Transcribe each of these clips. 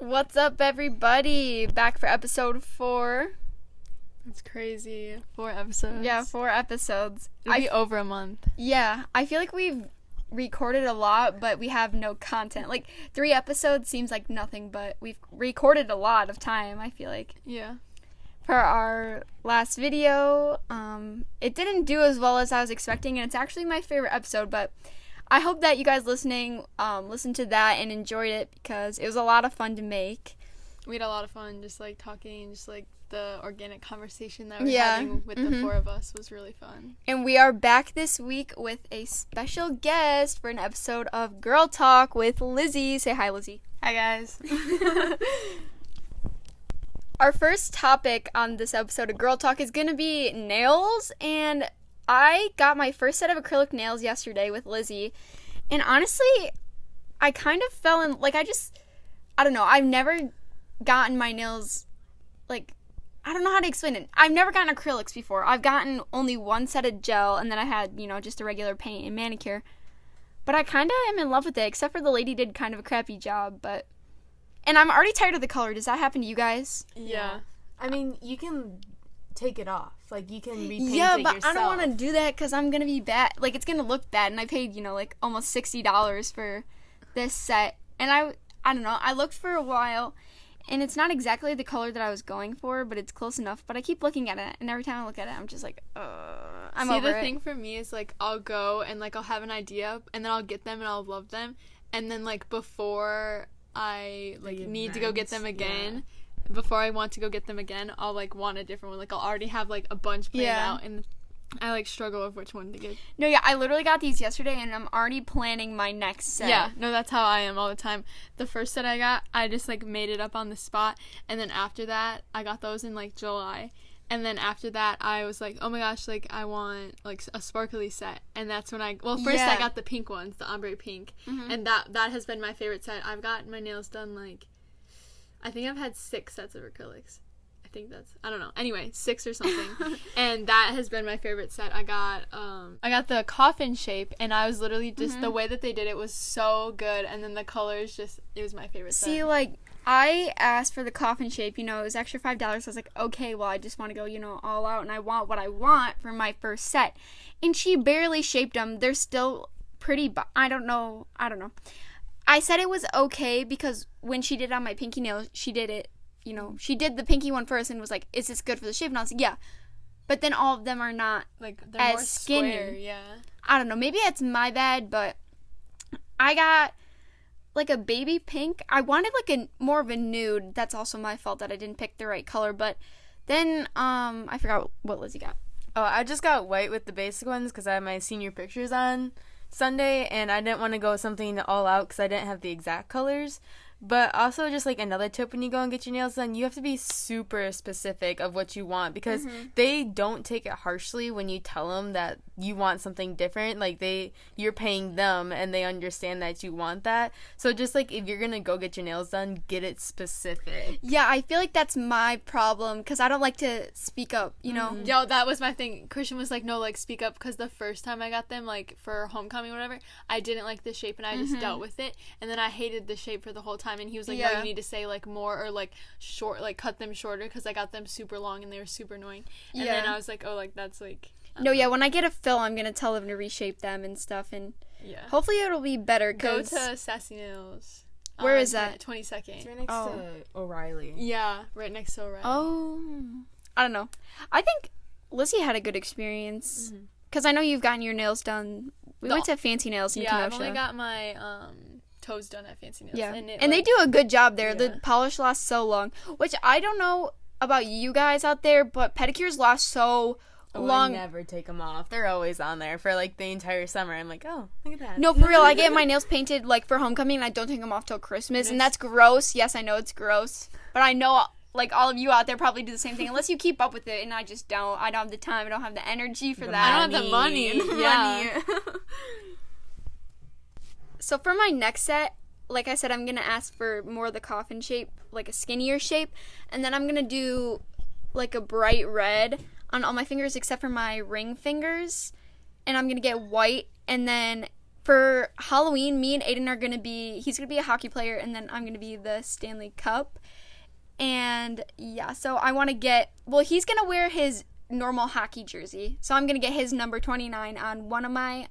What's up, everybody? Back for episode 4. That's crazy. 4 episodes. Yeah, 4 episodes. It'll be over a month. Yeah, I feel like we've recorded a lot, but we have no content. Like, 3 episodes seems like nothing, but we've recorded a lot of time, I feel like. Yeah. For our last video, it didn't do as well as I was expecting, and it's actually my favorite episode, but I hope that you guys listening listened to that and enjoyed it because it was a lot of fun to make. We had a lot of fun just, like, talking, just, like, the organic conversation that we're having with the 4 of us was really fun. And we are back this week with a special guest for an episode of Girl Talk with Lizzy. Say hi, Lizzy. Hi, guys. Our first topic on this episode of Girl Talk is going to be nails, and I got my first set of acrylic nails yesterday with Lizzy, and honestly, I kind of fell in, like, I don't know, I've never gotten my nails, like, I don't know how to explain it. I've never gotten acrylics before. I've gotten only one set of gel, and then I had, just a regular paint and manicure, but I kind of am in love with it, except for the lady did kind of a crappy job, but, and I'm already tired of the color. Does that happen to you guys? Yeah. I mean, you can take it off. Like, you can repaint it yourself. yourself. Yeah, but I don't want to do that because I'm going to be bad. Like, it's going to look bad. And I paid, like, almost $60 for this set. And I don't know. I looked for a while. And it's not exactly the color that I was going for, but it's close enough. But I keep looking at it. And every time I look at it, I'm just like, I'm over it. See, the thing for me is, like, I'll go and, like, I'll have an idea. And then I'll get them and I'll love them. And then, like, before I, like, need to go get them again... Yeah. Before I want to go get them again, I'll, like, want a different one. Like, I'll already have, like, a bunch planned out, and I, like, struggle with which one to get. No, yeah, I literally got these yesterday, and I'm already planning my next set. Yeah, no, that's how I am all the time. The first set I got, I just, like, made it up on the spot, and then after that, I got those in, like, July. And then after that, I was like, oh my gosh, like, I want, like, a sparkly set. And that's when I got the pink ones, the ombre pink. Mm-hmm. And that has been my favorite set. I've gotten my nails done, like, I think I've had 6 sets of acrylics. I don't know. Anyway, 6 or something. And that has been my favorite set. I got the coffin shape, and I was literally just, the way that they did it was so good. And then the colors it was my favorite set. See, like, I asked for the coffin shape, it was extra $5. I was like, okay, well, I just want to go, all out, and I want what I want for my first set. And she barely shaped them. They're still pretty, I don't know. I said it was okay because when she did it on my pinky nail, she did it, she did the pinky one first and was like, is this good for the shape? And I was like, yeah. But then all of them are not, like, they're as more skinny. Square, yeah. I don't know. Maybe that's my bad, but I got, like, a baby pink. I wanted, like, more of a nude. That's also my fault that I didn't pick the right color. But then, I forgot what Lizzy got. Oh, I just got white with the basic ones because I had my senior pictures on Sunday, and I didn't want to go with something all out because I didn't have the exact colors. But also, just, like, another tip when you go and get your nails done, you have to be super specific of what you want because they don't take it harshly when you tell them that you want something different. Like, you're paying them, and they understand that you want that. So just, like, if you're going to go get your nails done, get it specific. Yeah, I feel like that's my problem because I don't like to speak up, Yo, that was my thing. Christian was like, no, like, speak up, because the first time I got them, like, for homecoming or whatever, I didn't like the shape, and I just dealt with it, and then I hated the shape for the whole time. And he was like, no, you need to say, like, more or, like, short, like, cut them shorter because I got them super long and they were super annoying. And then I was like, oh, like, that's, like... yeah, when I get a fill, I'm going to tell them to reshape them and stuff, and hopefully it'll be better. Go to Sassy Nails. Where is that? 22nd. It's right next to O'Reilly. Yeah, right next to O'Reilly. Oh. I don't know. I think Lizzy had a good experience because I know you've gotten your nails done. We went to Fancy Nails in Kenosha. Yeah, I've only got my... toes done at Fancy Nails. Yeah, and they do a good job there. Yeah. The polish lasts so long, which I don't know about you guys out there, but pedicures last so long. I never take them off. They're always on there for, like, the entire summer. I'm like, oh, look at that. No, for real, I get my nails painted, like, for homecoming, and I don't take them off till Christmas, and that's gross. Yes, I know it's gross, but I know, like, all of you out there probably do the same thing, unless you keep up with it, and I just don't. I don't have the time. I don't have the energy for that. I don't have the money. Yeah. So for my next set, like I said, I'm going to ask for more of the coffin shape, like a skinnier shape. And then I'm going to do, like, a bright red on all my fingers except for my ring fingers. And I'm going to get white. And then for Halloween, me and Aiden are going to be, he's going to be a hockey player, and then I'm going to be the Stanley Cup. And yeah, so I want to get, well, he's going to wear his normal hockey jersey. So I'm going to get his number 29 on one of my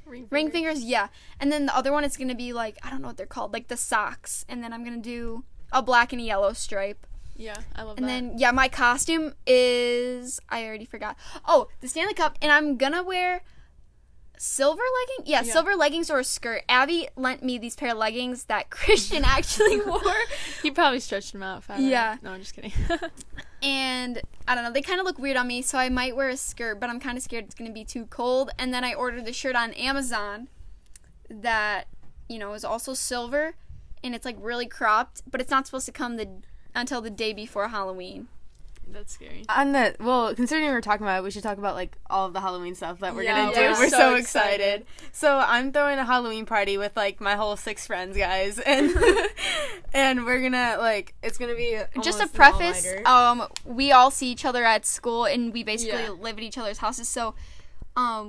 ring fingers. Yeah. And then the other one is going to be like, I don't know what they're called, like the socks. And then I'm going to do a black and a yellow stripe. Yeah, I love And that. then, yeah, my costume is, I already forgot. Oh, the Stanley Cup. And I'm going to wear silver leggings? Yeah, silver leggings or a skirt. Abby lent me these pair of leggings that Christian actually wore. He probably stretched them out. Yeah. No, I'm just kidding. And I don't know, they kind of look weird on me, so I might wear a skirt, but I'm kind of scared it's going to be too cold. And then I ordered the shirt on Amazon that, you know, is also silver, and it's like really cropped, but it's not supposed to come until the day before Halloween. That's scary. Considering we're talking about it, we should talk about like all of the Halloween stuff that we're gonna do. we're We're so so excited. So I'm throwing a Halloween party with like my whole 6 friends, guys, and and we're gonna like it's gonna be Just a almost an preface, all-nighter. we all see each other at school, and we basically Yeah. live at each other's houses, so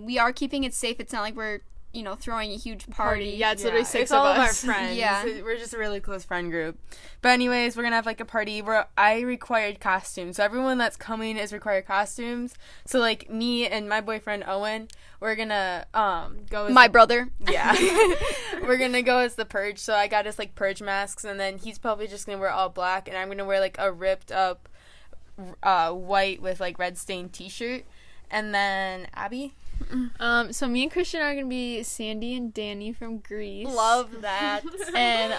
we are keeping it safe. It's not like we're, you know, throwing a huge party. Yeah, it's literally 6 it's of all us. of our friends. Yeah. We're just a really close friend group. But anyways, we're gonna have like a party where I required costumes. So everyone that's coming is required costumes. So like me and my boyfriend Owen, we're gonna go as My brother. yeah. We're gonna go as the Purge. So I got us like Purge masks, and then he's probably just gonna wear all black, and I'm gonna wear like a ripped up white with like red stained t-shirt. And then Abby? So me and Christian are gonna be Sandy and Danny from Greece. Love that. And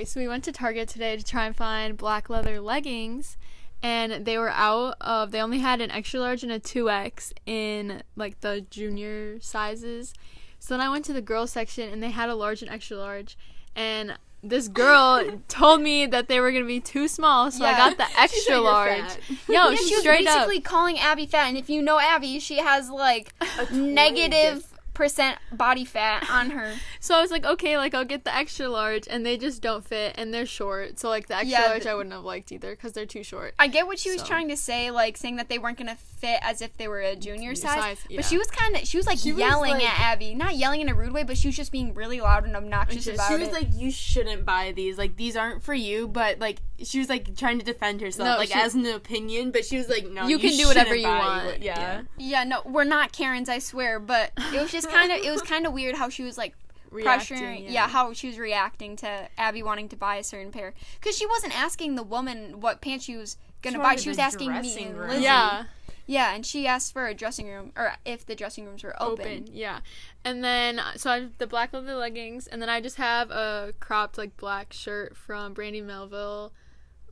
so we went to Target today to try and find black leather leggings, and they only had an extra large and a 2X in like the junior sizes. So then I went to the girls section, and they had a large and extra large, and this girl told me that they were gonna be too small, so I Yeah. got the extra large. Yo, Yeah, she she was straight up. basically calling Abby fat, and if you know Abby, she has like negative percent body fat on her. So I was like, okay, like I'll get the extra large, and they just don't fit, and they're short. So like the extra large I wouldn't have liked either because they're too short. I get what she was So. trying to say, like saying that they weren't gonna fit as if they were a junior size. Yeah. But she was yelling like- at Abby, not yelling in a rude way, but she was just being really loud and obnoxious about She it. was like, you shouldn't buy these. Like, these aren't for you. But, like, she was, like, trying to defend herself, No, like, as an opinion. But she was like, no, You can do whatever shouldn't you buy want. Yeah. yeah, no, we're not Karens, I swear. But it was just kind of weird how she was like pressuring, how she was reacting to Abby wanting to buy a certain pair, because she wasn't asking the woman what pants she was gonna buy. She was asking me and Lizzy. Yeah, and she asked for a dressing room, or if the dressing rooms were open. Yeah. And then, so I have the black leather leggings, and then I just have a cropped, like, black shirt from Brandy Melville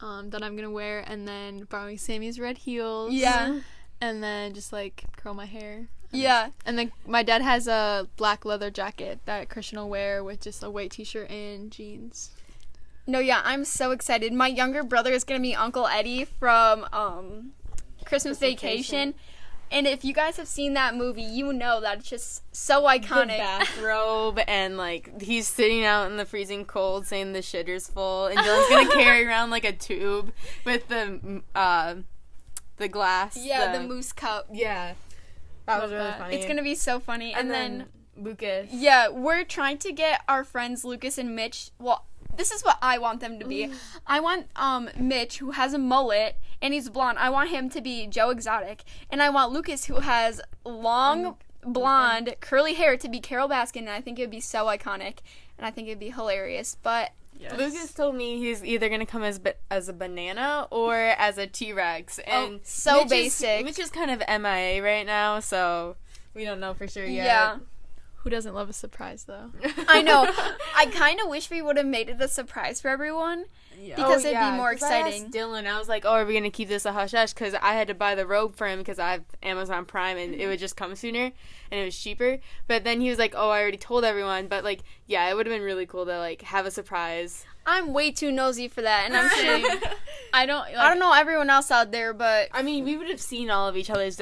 that I'm gonna wear, and then borrowing Sammy's red heels. Yeah. And then just, like, curl my hair. Yeah. And then my dad has a black leather jacket that Christian will wear with just a white t-shirt and jeans. No, yeah, I'm so excited. My younger brother is gonna be Uncle Eddie from Christmas Vacation. And if you guys have seen that movie, you know that it's just so iconic. The bathrobe, and, like, he's sitting out in the freezing cold saying the shitter's full. And Dylan's gonna carry around, like, a tube with the glass. Yeah, the moose cup. Yeah. That was really that. funny. It's gonna be so funny. And then Lucas. yeah, we're trying to get our friends Lucas and Mitch. Well, this is what I want them to be. I want Mitch, who has a mullet and he's blonde. I want him to be Joe Exotic, and I want Lucas, who has long blonde curly hair, to be Carol Baskin. And I think it would be so iconic, and I think it'd be hilarious. But Yes. Lucas told me he's either gonna come as a banana or as a T-Rex, and so basic. Mitch is kind of MIA right now, so we don't know for sure yet. yeah. Who doesn't love a surprise, though? I know. I kind of wish we would have made it a surprise for everyone, because it'd be more 'cause I exciting. asked Dylan, I was like, "Oh, are we gonna keep this a hush hush?" Because I had to buy the robe for him because I have Amazon Prime and it would just come sooner and it was cheaper. But then he was like, "Oh, I already told everyone." But like, yeah, it would have been really cool to like have a surprise. I'm way too nosy for that, and I'm sure I don't know everyone else out there, but I mean, we would have seen all of each other's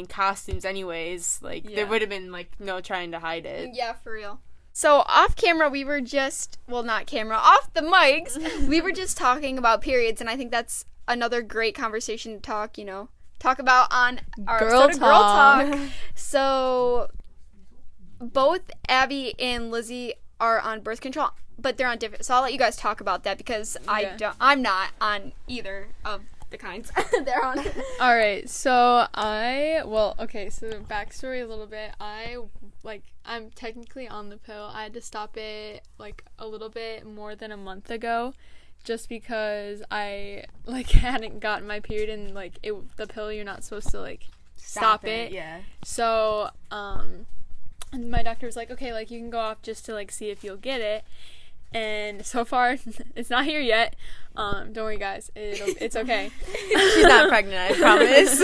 costumes anyways. Like, Yeah. there would have been like no trying to hide it. yeah, for real. So off camera, we were just, well, not camera, off the mics, we were just talking about periods, and I think that's another great conversation to talk about on our Girl episode of Girl Talk. Talk. So both Abby and Lizzy are on birth control, but they're on different. So I'll let you guys talk about that because I'm not on either of the kinds they're on. All right, so so the backstory a little bit. I'm technically on the pill. I had to stop it like a little bit more than a month ago, just because I like hadn't gotten my period, and like the pill, you're not supposed to like stop it. Yeah. So and my doctor was like, okay, like you can go off just to like see if you'll get it. And so far, it's not here yet. Don't worry, guys. It's okay. She's not pregnant, I promise.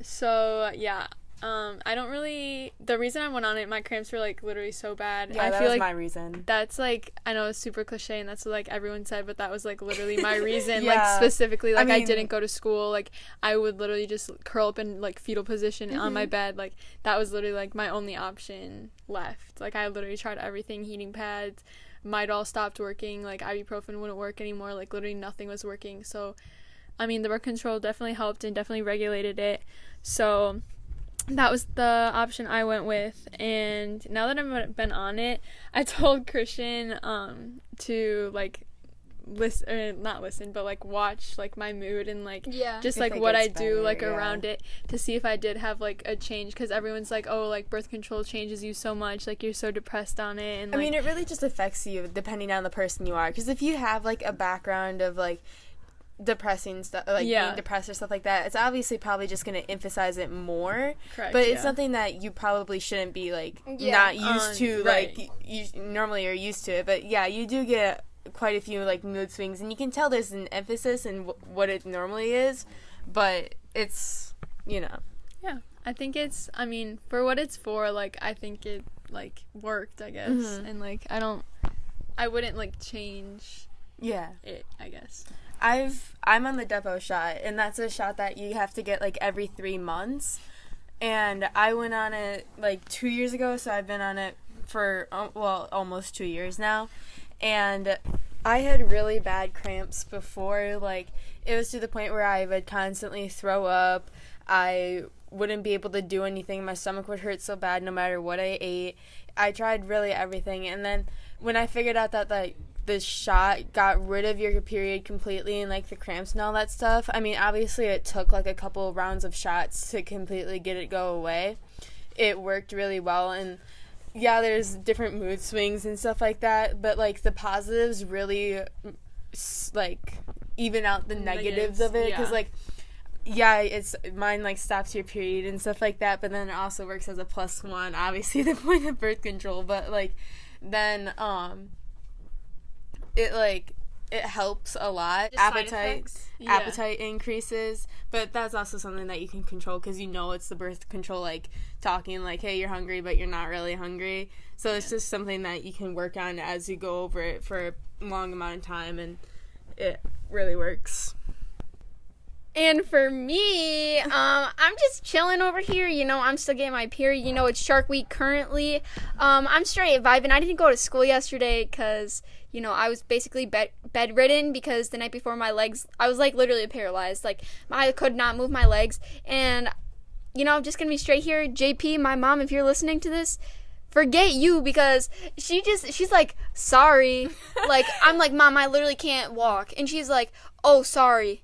So yeah. I don't really. The reason I went on it, my cramps were like literally so bad. Yeah, I that feel was like my reason. that's like, I know it's super cliche and that's what like everyone said, but that was like literally my reason. Yeah. Like specifically, like I mean, didn't go to school. Like I would literally just curl up in like fetal position on my bed. Like that was literally like my only option left. Like I literally tried everything, heating pads. Midol stopped working. Like ibuprofen wouldn't work anymore. Like literally nothing was working. So, I mean, the birth control definitely helped and definitely regulated it. So that was the option I went with. And now that I've been on it, I told Christian to like not listen, but like watch like my mood and like just If like it what I gets do better, like around it, to see if I did have like a change, because everyone's like, oh, like birth control changes you so much, like you're so depressed on it. And I like, mean, it really just affects you depending on the person you are. Because if you have like a background of like depressing stuff, like being depressed or stuff like that, it's obviously probably just going to emphasize it more. Correct, but it's something that you probably shouldn't be like not used to. Right. Like you normally are used to it, but yeah, you do get quite a few like mood swings, and you can tell there's an emphasis in what it normally is, but it's I think it's, I mean, for what it's for, like I think it like worked, I guess. And like I wouldn't like change it, I guess. I'm on the Depo shot, and that's a shot that you have to get like every 3 months, and I went on it like 2 years ago, so I've been on it for almost 2 years now. And I had really bad cramps before. Like, it was to the point where I would constantly throw up. I wouldn't be able to do anything. My stomach would hurt so bad no matter what I ate. I tried really everything. And then when I figured out that, like, the shot got rid of your period completely and, like, the cramps and all that stuff, I mean, obviously it took, like, a couple rounds of shots to completely get it go away. It worked really well, and yeah, there's different mood swings and stuff like that, but like the positives really like even out the negatives of it, because like it's mine like stops your period and stuff like that, but then it also works as a +1, obviously the point of birth control, but like then it helps a lot. Appetite increases, but that's also something that you can control, because it's the birth control like talking like, hey, you're hungry, but you're not really hungry. So it's just something that you can work on as you go over it for a long amount of time, and it really works. And for me, I'm just chilling over here. I'm still getting my period. It's Shark Week currently. I'm straight vibing. I didn't go to school yesterday because, I was basically bedridden, because the night before my legs, I was like literally paralyzed. Like, I could not move my legs. And, I'm just going to be straight here. JP, my mom, if you're listening to this, forget you, because she's like, sorry. Like, I'm like, Mom, I literally can't walk. And she's like, oh, sorry.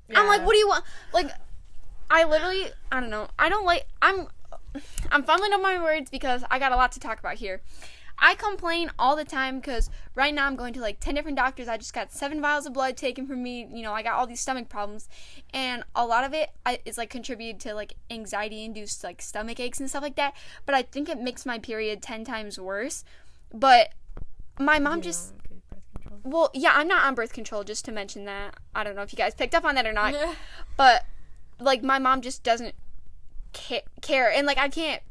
Yeah. I'm like, what do you want? Like, I don't know. I'm fumbling up my words because I got a lot to talk about here. I complain all the time because right now I'm going to like 10 different doctors. I just got 7 vials of blood taken from me. I got all these stomach problems, and a lot of it is like contributed to like anxiety-induced like stomach aches and stuff like that. But I think it makes my period 10 times worse. But my mom well, yeah, I'm not on birth control, just to mention that. I don't know if you guys picked up on that or not. But, like, my mom just doesn't care. And, like, I can't.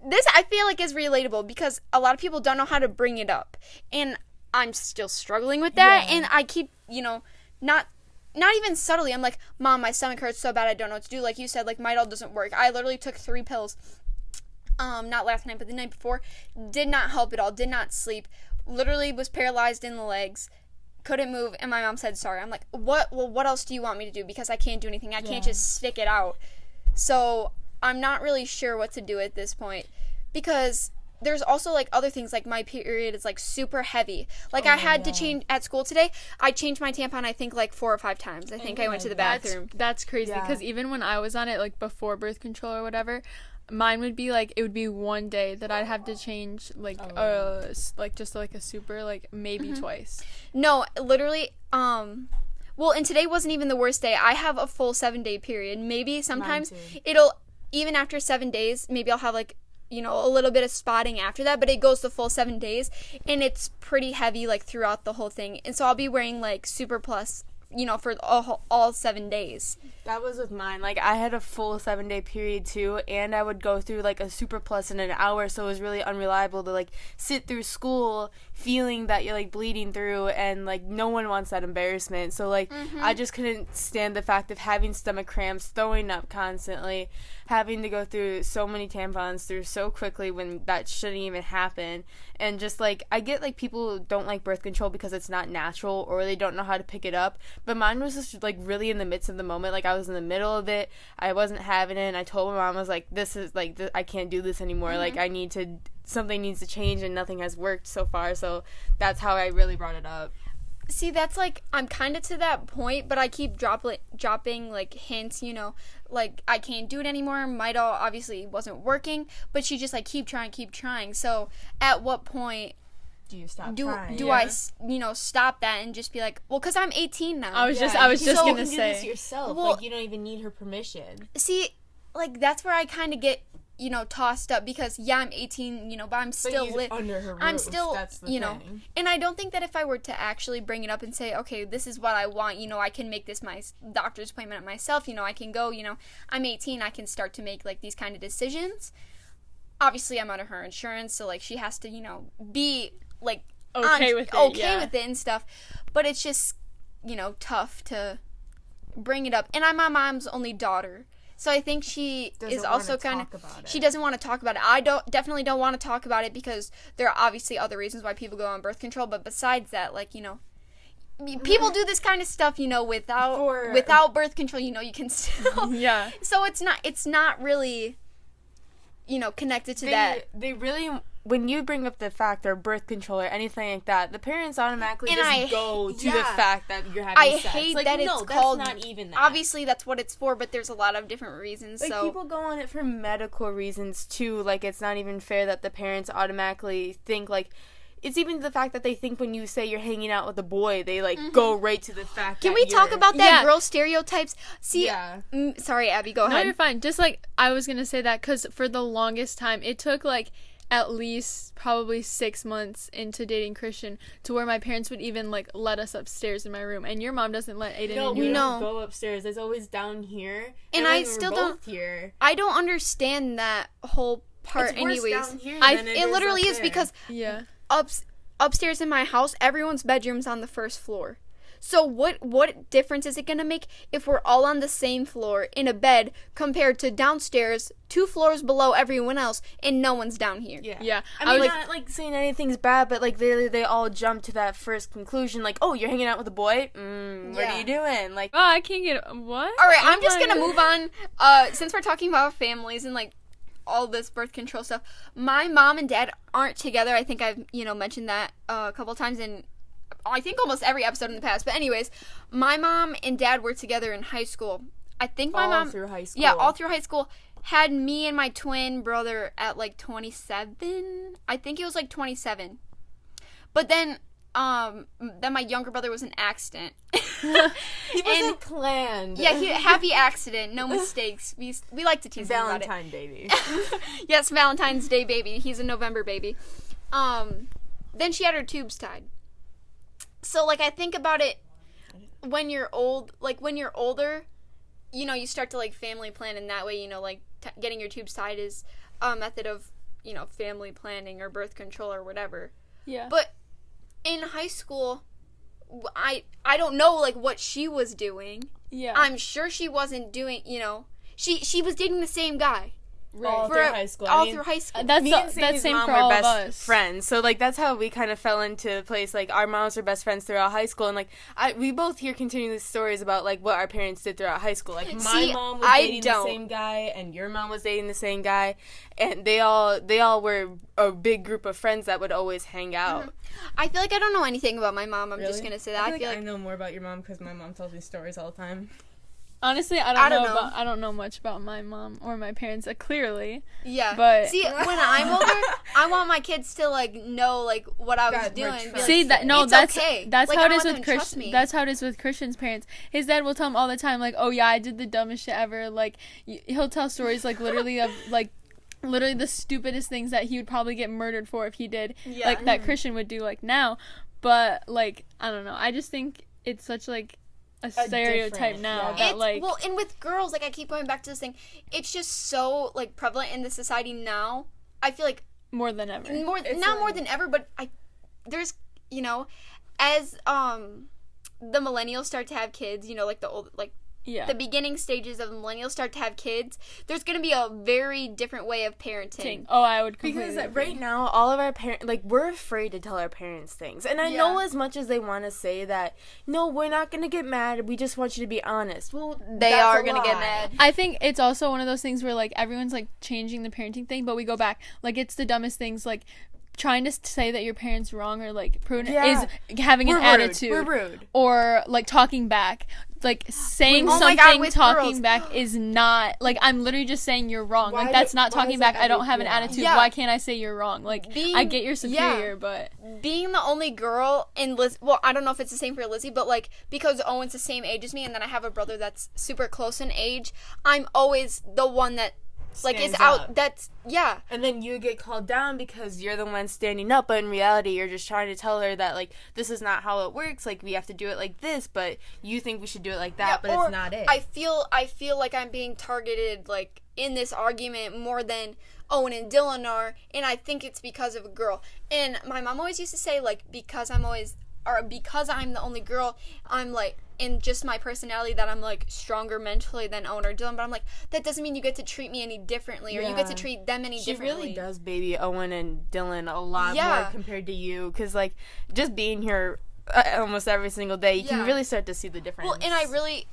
This, I feel like, is relatable, because a lot of people don't know how to bring it up. And I'm still struggling with that. Yeah. And I keep, not even subtly. I'm like, Mom, my stomach hurts so bad I don't know what to do. Like you said, like, Midol doesn't work. I literally took 3 pills. Not last night, but the night before. Did not help at all. Did not sleep. Literally was paralyzed in the legs, couldn't move, and my mom said sorry. I'm like, what? Well, what else do you want me to do? Because I can't do anything. I can't just stick it out. So I'm not really sure what to do at this point. because there's also like other things, like my period is like super heavy. Like I had to change at school today. I changed my tampon I think like 4 or 5 times. I think I went to the bathroom. That's crazy because even when I was on it, like before birth control or whatever, mine would be like, it would be one day that I'd have to change like like just like a super, like maybe twice. No, literally, well, and today wasn't even the worst day. I have a full 7-day period. Maybe sometimes it'll, even after 7 days, maybe I'll have like, you know, a little bit of spotting after that, but it goes the full 7 days, and it's pretty heavy like throughout the whole thing. And so I'll be wearing like Super Plus, you know, for all 7 days. That was with mine. Like, I had a full 7-day period too, and I would go through like a Super Plus in an hour, so it was really unreliable to like sit through school feeling that you're like bleeding through, and like no one wants that embarrassment. So like I just couldn't stand the fact of having stomach cramps, throwing up constantly, having to go through so many tampons through so quickly when that shouldn't even happen. And just like, I get like people don't like birth control because it's not natural or they don't know how to pick it up, but mine was just like really in the midst of the moment. Like, I was in the middle of it, I wasn't having it, and I told my mom, I was like, this is like I can't do this anymore. Like, I need to, something needs to change, and nothing has worked so far. So that's how I really brought it up. See, that's like, I'm kind of to that point, but I keep dropping like hints, you know, like I can't do it anymore. Midol obviously wasn't working, but she just like keep trying. So at what point Do you stop do trying? I, you know, stop that and just be like, well, because I'm 18 now. I was just you gonna can say, do this yourself. Well, like, you don't even need her permission. See, like that's where I kind of get, you know, tossed up, because yeah, I'm 18, you know, but I'm still under her roof. I'm still, That's the you know, thing. and I don't think that if I were to actually bring it up and say, okay, this is what I want, you know, I can make this my doctor's appointment myself, you know, I can go, you know, I'm 18, I can start to make like these kind of decisions. Obviously, I'm under her insurance, so like she has to, you know, be like okay with it and stuff. But it's just, you know, tough to bring it up. And I'm my mom's only daughter, so I think she is also kind of, she doesn't want to talk about it. I definitely don't want to talk about it, because there are obviously other reasons why people go on birth control, but besides that, like, you know, people do this kind of stuff, you know, without birth control, you know, you can still so it's not really, you know, connected to that. They really, when you bring up the fact or birth control or anything like that, the parents automatically go to the fact that you're having sex. I hate like, that no, it's called, that's not even that. Obviously that's what it's for, but there's a lot of different reasons. Like, so people go on it for medical reasons too. Like, it's not even fair that the parents automatically think, like, it's even the fact that they think when you say you're hanging out with a boy, they like go right to the fact. Can we talk about that girl stereotypes? See, sorry, Abby, go ahead. No, you're fine. Just like, I was gonna say that because for the longest time, it took like at least probably 6 months into dating Christian to where my parents would even like let us upstairs in my room, and your mom doesn't let Aiden in your room. We don't go upstairs. It's always down here, and I still don't. Here. I don't understand that whole part. It's worse anyways, down here than it literally is, because upstairs in my house, everyone's bedroom's on the first floor. So what difference is it going to make if we're all on the same floor in a bed compared to downstairs 2 floors below everyone else and no one's down here? Yeah. I mean, not like saying anything's bad, but like they all jump to that first conclusion, like, oh, you're hanging out with a boy? What are you doing? Like, oh, I can't get what? All right, I'm just going to move on. Since we're talking about families and like all this birth control stuff, my mom and dad aren't together. I think I've, you know, mentioned that a couple times in, I think, almost every episode in the past. But anyways, my mom and dad were together in high school. I think my mom, through high school. Yeah, all through high school. Had me and my twin brother at like 27. I think it was like 27. But then my younger brother was an accident. He wasn't planned. Yeah, happy accident, no mistakes. We like to tease him about it. Valentine baby. Yes, Valentine's Day baby. He's a November baby. Then she had her tubes tied. So like, I think about it when you're older, you know, you start to like family plan, and that way, you know, like getting your tubes tied is a method of, you know, family planning or birth control or whatever. Yeah. But in high school, I don't know like what she was doing. Yeah. I'm sure she wasn't doing, you know, she was dating the same guy. all For through high school. all through high school. That's Me and that's Sammy's same mom for were all of best us. friends, so like that's how we kind of fell into place. Like our moms were best friends throughout high school, and like we both hear continuous stories about like what our parents did throughout high school. Like my See, mom was I dating don't. the same guy, and your mom was dating the same guy, and they all were a big group of friends that would always hang out. I feel like I don't know anything about my mom. I'm just Really? gonna say that. I feel like I know more about your mom because my mom tells me stories all the time. Honestly, I don't know. I don't know much about my mom or my parents. Clearly, yeah. but see, when I'm older, I want my kids to like know like what I was God, doing. we're Be like, trust- see that no, it's that's okay. that's Like, how I it don't is want with them to trust Christian. me. That's how it is with Christian's parents. His dad will tell him all the time, like, "Oh yeah, I did the dumbest shit ever." Like he'll tell stories like literally of like. Literally the stupidest things that he would probably get murdered for if he did, Yeah. like that Christian would do like now. But like I don't know, I just think it's such like a stereotype different, now yeah. that It's, like well, and with girls, like I keep going back to this thing. It's just so like prevalent in the society now. I feel like more than ever. more than ever, but there's as the millennials start to have kids, like the old like Yeah. the beginning stages of the millennials start to have kids, there's going to be a very different way of parenting. Oh, I would completely Because agree. right now, all of our parents, like, we're afraid to tell our parents things. And I know as much as they want to say that, no, we're not going to get mad, we just want you to be honest. Well, They are going to get mad. I think it's also one of those things where like everyone's like changing the parenting thing, but we go back. Like it's the dumbest things, like trying to say that your parents wrong or like prudent Yeah. is having We're an rude. attitude. We're rude. Or like talking back. Like saying Oh my something God, with talking girls. back is not like I'm literally just saying you're wrong. Why Like that's do- not why talking is back. that I don't have an yeah. attitude. Yeah. Why can't I say you're wrong? Like I get you're superior, but Being the only girl in Liz, well, I don't know if it's the same for Lizzie, but like because Owen's the same age as me, and then I have a brother that's super close in age, I'm always the one that like is Stands out. up. That's And then you get called down because you're the one standing up, but in reality, you're just trying to tell her that, like, this is not how it works. Like, we have to do it like this, but you think we should do it like that, but or it's not it. I feel like I'm being targeted like in this argument more than Owen and Dylan are, and I think it's because of a girl. And my mom always used to say like because I'm the only girl, I'm like in just my personality that I'm like stronger mentally than Owen or Dylan, but I'm like that doesn't mean you get to treat me any differently or you get to Yeah. treat them any She differently. really does baby Owen and Dylan a lot Yeah. more compared to you, because, like, just being here almost every single day, you Yeah. can really start to see the difference. Well, and I really,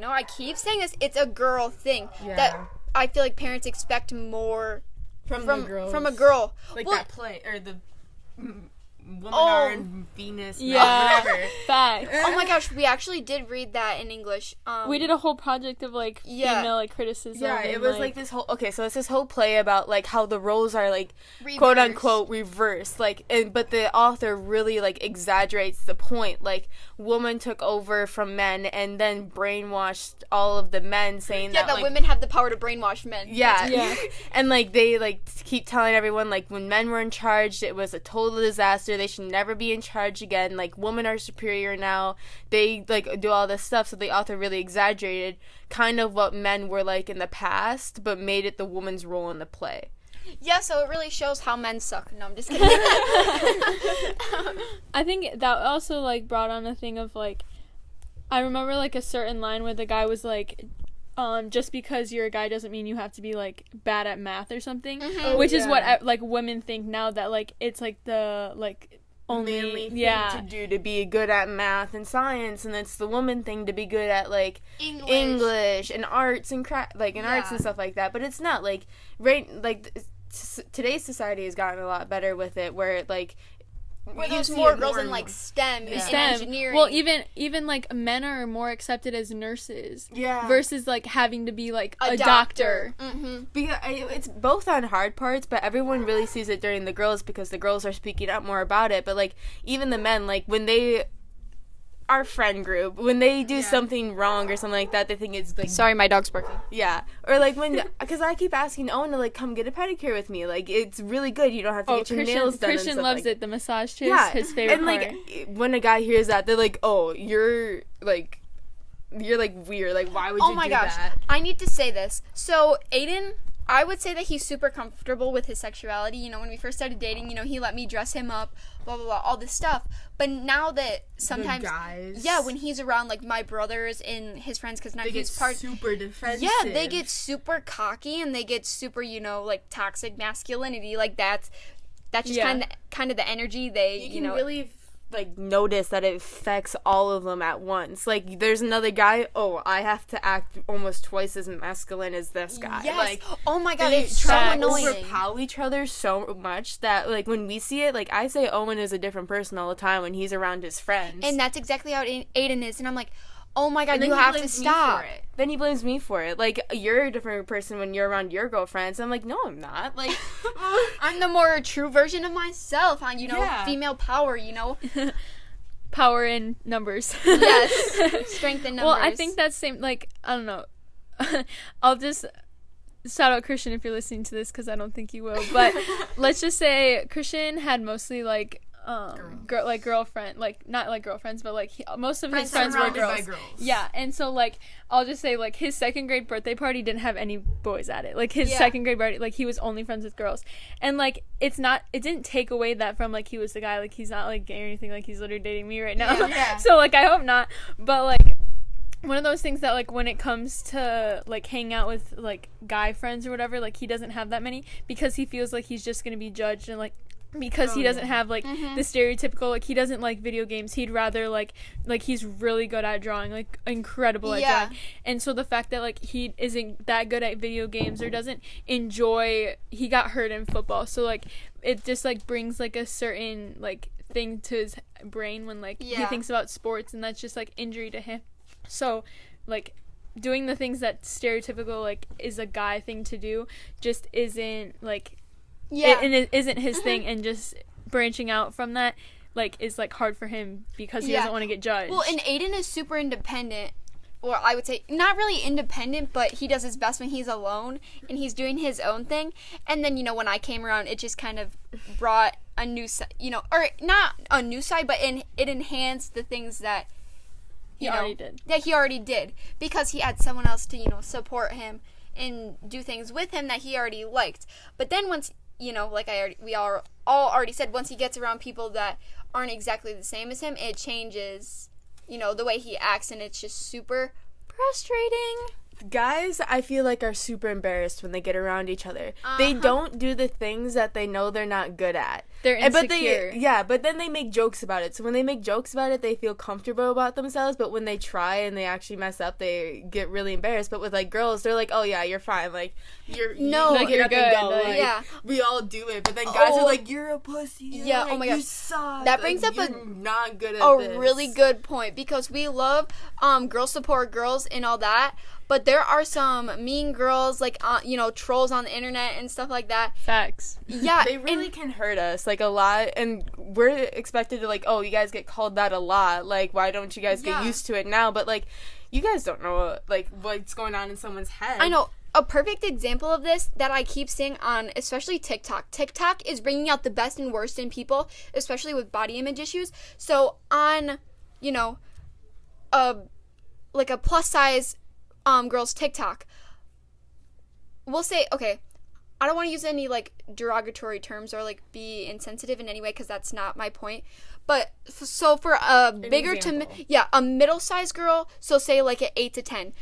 I keep saying this, it's a girl thing Yeah. that I feel like parents expect more from a girl. like Well, that play or the woman Oh. are in Venus, yeah, whatever. facts. Oh my gosh, we actually did read that in English. We did a whole project of like Yeah. female like criticism. Yeah, it and, was like this whole so it's this whole play about like how the roles are like quote Reversed. unquote reversed, like, but the author really like exaggerates the point. Like, woman took over from men and then brainwashed all of the men, saying Yeah, that that like, women have the power to brainwash men. yeah. Yeah. And like they like keep telling everyone like when men were in charge it was a total disaster, they should never be in charge again, like women are superior now, they like do all this stuff. So the author really exaggerated kind of what men were like in the past, but made it the woman's role in the play. Yeah, so it really shows how men suck. No, I'm just kidding. I think that also like brought on a thing of like I remember like a certain line where the guy was like just because you're a guy doesn't mean you have to be like bad at math or something, which is what like women think now, that like it's like the like only Manly thing yeah to do to be good at math and science, and it's the woman thing to be good at like English. and arts and arts Yeah. and stuff like that. But it's not like today's society has gotten a lot better with it, where like Where you there's see more it girls more in and like more. STEM, Yeah. and STEM. engineering. Well, even like men are more accepted as nurses Yeah. versus like having to be like a a doctor. Mm-hmm. Because it's both on hard parts, but everyone really sees it during the girls because the girls are speaking up more about it. But like even the men, like when they, our friend group, when they do something wrong or something like that, they think it's like Sorry, my dog's barking. yeah, or like when because I keep asking Owen to like come get a pedicure with me, like it's really good. You don't have to Oh, get your nails done. Christian and stuff loves like it. The massage chair Yeah, is his favorite and part. like when a guy hears that, they're like, "Oh, you're like weird. Like, why would Oh you my do gosh, that?" I need to say this. So Aiden I would say that he's super comfortable with his sexuality. You know, when we first started dating, you know, he let me dress him up, blah, blah, blah, all this stuff. But now that sometimes, the guys. yeah, when he's around, like, my brothers and his friends, because now they he's get part, super defensive. yeah, they get super cocky and they get super, you know, like, toxic masculinity. Like, that's just kind of the energy they, You can know, really like notice that it affects all of them at once. Like, there's another guy, oh, I have to act almost twice as masculine as this guy. yes. Like, oh my god, they it's so try to annoying. overpower each other so much that, like, when we see it, like, I say Owen is a different person all the time when he's around his friends. And that's exactly how Aiden is. And I'm like, oh my god, And then you he have to blames me stop. for it. Then he blames me for it. Like, you're a different person when you're around your girlfriends. I'm like, no, I'm not. Like, I'm the more true version of myself on, you know, Yeah. female power, you know? Power in numbers. Yes. Strength in numbers. Well, I think that's same, like, I don't know. I'll just shout out Christian if you're listening to this, because I don't think you will. But let's just say Christian had mostly, like, girlfriend, like, not like girlfriends, but like most of his friends were surrounded by girls. girls. Yeah, and so like I'll just say like his second grade birthday party didn't have any boys at it. Like his Yeah. second grade party, like he was only friends with girls, and like it didn't take away that from like he was the guy. Like he's not like gay or anything. Like he's literally dating me right now. Yeah. So like I hope not. But like one of those things that like when it comes to like hanging out with like guy friends or whatever, like he doesn't have that many because he feels like he's just gonna be judged and like. Because he doesn't have like the stereotypical, like he doesn't like video games, he'd rather like he's really good at drawing, like incredible at Yeah. drawing, and so the fact that like he isn't that good at video games or doesn't enjoy, he got hurt in football, so like it just like brings like a certain like thing to his brain when like he Yeah. thinks about sports, and that's just like injury to him. So like doing the things that stereotypical like is a guy thing to do just isn't like yeah. and it isn't his thing, and just branching out from that like is like hard for him because he Yeah. doesn't want to get judged. Well, and Aiden is super independent, or I would say not really independent, but he does his best when he's alone and he's doing his own thing. And then, you know, when I came around, it just kind of brought a new side, you know, or not a new side, but it enhanced the things that He already did. that he already did, because he had someone else to, you know, support him and do things with him that he already liked. But then once, you know, like we all already said, once he gets around people that aren't exactly the same as him, it changes, you know, the way he acts, and it's just super frustrating. Guys, I feel like, are super embarrassed when they get around each other. They don't do the things that they know they're not good at. They're insecure. But then they make jokes about it. So when they make jokes about it, they feel comfortable about themselves. But when they try and they actually mess up, they get really embarrassed. But with like girls, they're like, "Oh yeah, you're fine. Like you're Like, get you're up and good. go. Like, Like, yeah. we all do it." But then guys Oh. are like, "You're a pussy. Yeah, Like, oh my you gosh. suck. That brings Like, up you're not good at a this." really good point, because we love girls support girls and all that, but there are some mean girls, like you know, trolls on the internet and stuff like that. Facts. Yeah, They really can hurt us, like, a lot, and we're expected to, like, oh, you guys get called that a lot, like, why don't you guys Yeah. get used to it now? But, like, you guys don't know, like, what's going on in someone's head. I know. A perfect example of this that I keep seeing on especially TikTok. TikTok is bringing out the best and worst in people, especially with body image issues. So on, you know, like a plus size girl's TikTok, we'll say, okay, I don't want to use any like derogatory terms or like be insensitive in any way, because that's not my point. But so for a bigger example. a middle-sized girl, so say like an 8 to 10,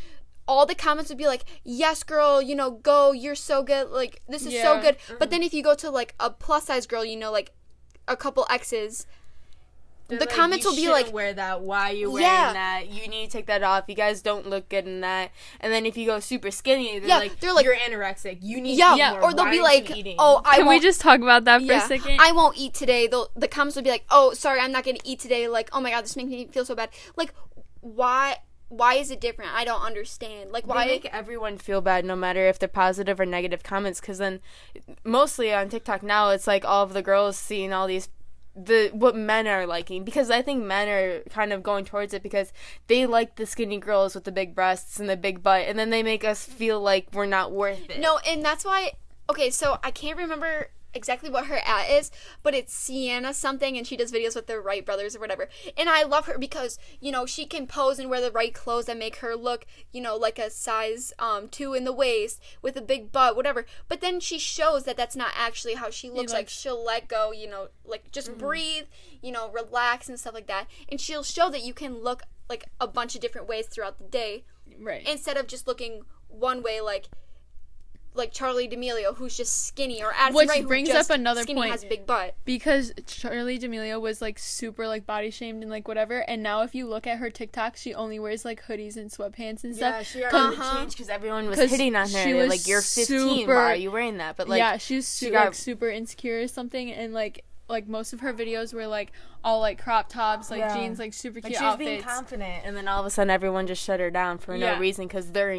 all the comments would be like, "Yes, girl, you know, go, you're so good, like this is so Yeah. good." But then if you go to like a plus-size girl, you know, like a couple X's, They're the like, comments "You will be shouldn't like, wear that. Why are you wearing Yeah. that? You need to take that off. You guys don't look good in that." And then if you go super skinny, Yeah, they're like, "You're anorexic. You need yeah, to eat more. or they'll Why be aren't like, you eating?" "Oh, I Can we won't." just talk about that for Yeah, a second? I won't eat today. The comments would be like, "Oh, sorry, I'm not gonna eat today." Like, "Oh my god, this makes me feel so bad." Like, why is it different? I don't understand. Like, why? They make everyone feel bad, no matter if they're positive or negative comments, because then mostly on TikTok now, it's like all of the girls seeing all these what men are liking, because I think men are kind of going towards it because they like the skinny girls with the big breasts and the big butt, and then they make us feel like we're not worth it. No, and that's why. Okay, so I can't remember exactly what her at is, but it's Sienna something, and she does videos with the Wright brothers or whatever. And I love her because, you know, she can pose and wear the right clothes that make her look, you know, like a size 2 in the waist with a big butt, whatever. But then she shows that that's not actually how she looks like. She'll let go, you know, like just breathe, you know, relax and stuff like that. And she'll show that you can look like a bunch of different ways throughout the day. Right. Instead of just looking one way, like Charlie D'Amelio, who's just skinny, or Addison Which Rae, who brings just up another skinny, point. has a big butt. Because Charlie D'Amelio was, like, super, like, body shamed and, like, whatever. And now if you look at her TikTok, she only wears, like, hoodies and sweatpants and stuff. Yeah, she already changed because everyone was hitting on her. She They're was like, you're 15, super, why are you wearing that? But, like, yeah, she was super insecure or something. And, like most of her videos were, like, all, like, crop tops, like, jeans, like, super cute outfits. She was being confident, and then all of a sudden everyone just shut her down for no reason because they're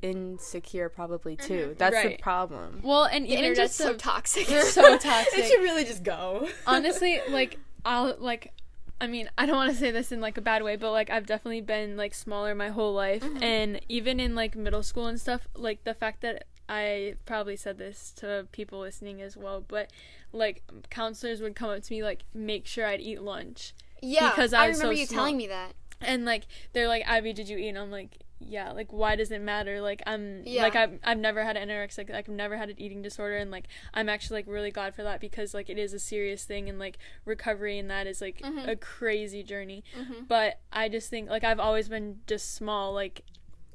insecure probably, too. That's the problem. Well, and the internet's so toxic. So toxic. It should really just go. Honestly, like, I mean, I don't want to say this in, like, a bad way, but, like, I've definitely been, like, smaller my whole life. And even in, like, middle school and stuff, like, the fact that I probably said this to people listening as well, but, like, counselors would come up to me, like, make sure I'd eat lunch. Yeah, because I was remember so you telling me that. And, like, they're like, Abby, did you eat? And I'm like, yeah, like, why does it matter? Like, I've never had anorexia, like, I've never had an eating disorder, and, like, I'm actually, like, really glad for that because, like, it is a serious thing, and, like, recovery and that is, like, a crazy journey. But I just think, like, I've always been just small, like,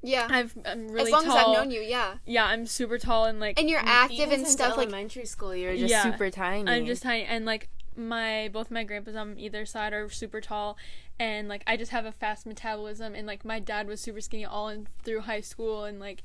yeah, I'm really tall. As long tall. as I've known you, yeah. Yeah, I'm super tall and, like, and you're active and stuff. Like elementary school, you're just super tiny. I'm just tiny, and, like, both my grandpas on either side are super tall, and, like, I just have a fast metabolism, and, like, my dad was super skinny through high school, and, like,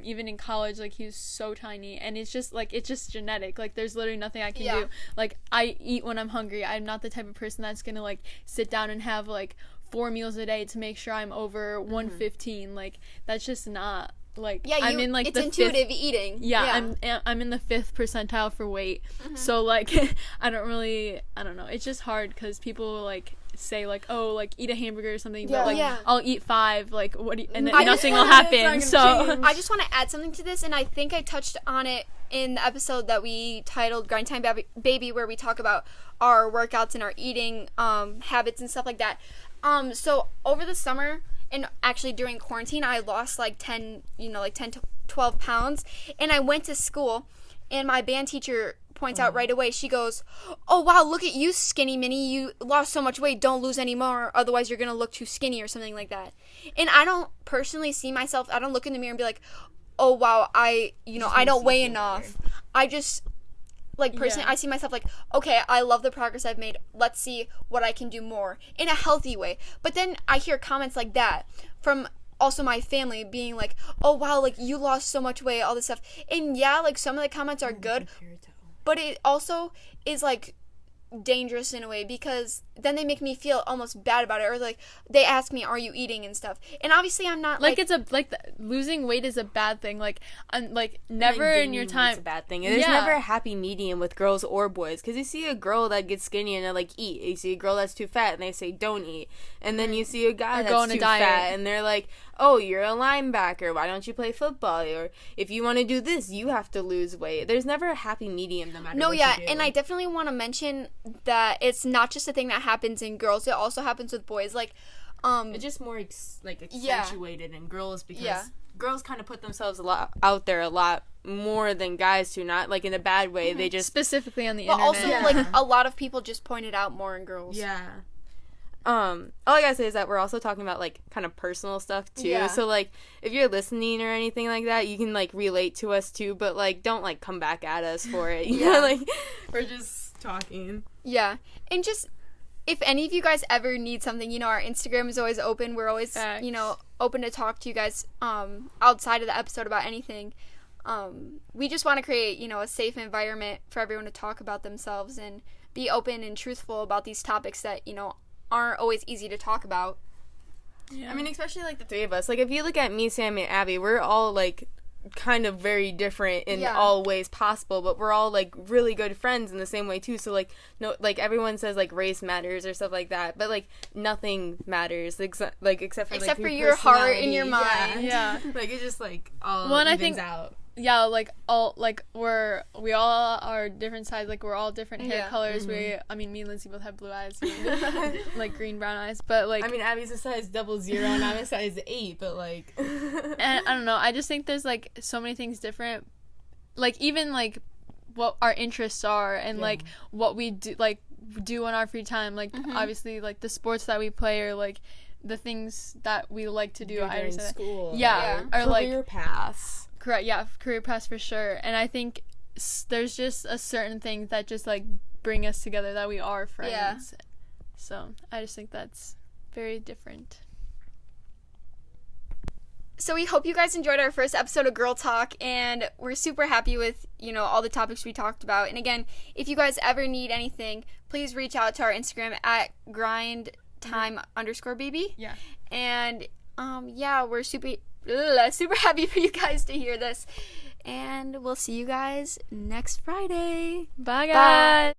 even in college, like, he was so tiny, and it's just genetic. Like, there's literally nothing I can do. Like, I eat when I'm hungry. I'm not the type of person that's gonna, like, sit down and have, like, 4 meals a day to make sure I'm over 115. Like, that's just not, like, I'm in, like, it's the intuitive fifth, eating. I'm in the 5th percentile for weight. So, like, I don't know, it's just hard because people, like, say, like, oh, like, eat a hamburger or something, but, like, I'll eat 5, like, what do you, and then nothing will happen. So I just want to add something to this, and I think I touched on it in the episode that we titled Grind Time Baby, where we talk about our workouts and our eating habits and stuff like that. So over the summer, and actually during quarantine, I lost like 10 to 12 pounds, and I went to school, and my band teacher points out right away, she goes, oh wow, look at you, skinny mini, you lost so much weight, don't lose any more, otherwise you're gonna look too skinny, or something like that. And I don't personally see myself, I don't look in the mirror and be like, oh wow, I don't weigh enough. I just, like, personally, I see myself like, okay, I love the progress I've made. Let's see what I can do more in a healthy way. But then I hear comments like that from also my family being like, oh, wow, like, you lost so much weight, all this stuff. And, yeah, like, some of the comments are good, but it also is, like, dangerous in a way because then they make me feel almost bad about it, or like they ask me, are you eating and stuff, and obviously I'm not, like it's losing weight is a bad thing, like, I'm like, never in your time it's a bad thing, and there's never a happy medium with girls or boys, because you see a girl that gets skinny and they're like, eat, you see a girl that's too fat and they say don't eat, and then you see a guy that's too fat and they're like, oh, you're a linebacker, why don't you play football, or if you want to do this you have to lose weight. There's never a happy medium no matter what you do. And I definitely want to mention that it's not just a thing that happens in girls, it also happens with boys. Like, it's just more accentuated in girls, because girls kind of put themselves out there a lot more than guys do, not like in a bad way. They just specifically on the internet. But also, like, a lot of people just point it out more in girls. All I gotta say is that we're also talking about, like, kind of personal stuff too. So, like, if you're listening or anything like that, you can, like, relate to us too, but, like, don't, like, come back at us for it. You know, like, we're just talking. Yeah, and just, if any of you guys ever need something, you know, our Instagram is always open. We're always, you know, open to talk to you guys outside of the episode about anything. We just want to create, you know, a safe environment for everyone to talk about themselves and be open and truthful about these topics that, you know, aren't always easy to talk about. I mean, especially, like, the three of us. Like, if you look at me, Sammy, and Abby, we're all, like, kind of very different in all ways possible, but we're all, like, really good friends in the same way too. So, like, no, like, everyone says, like, race matters or stuff like that, but, like, nothing matters except for like, your heart and your mind. Like, it's just, like, all evens out. yeah, like all like we all are different sides, like we're all different hair colors. I mean, me and Lizzy both have blue eyes, like green brown eyes, but like I mean, Abby's a size 00 and I'm a size 8, but like and I don't know, I just think there's like so many things different, like even like what our interests are and like what we do on our free time, like obviously like the sports that we play or like the things that we like to do during school, or career like paths. Correct, yeah, career paths for sure. And I think there's just a certain things that just like bring us together, that we are friends. Yeah. So I just think that's very different. So we hope you guys enjoyed our first episode of Girl Talk, and we're super happy with, all the topics we talked about. And again, if you guys ever need anything, please reach out to our Instagram at grindtime_baby. Yeah. And we're super happy for you guys to hear this. And we'll see you guys next Friday. Bye, guys. Bye.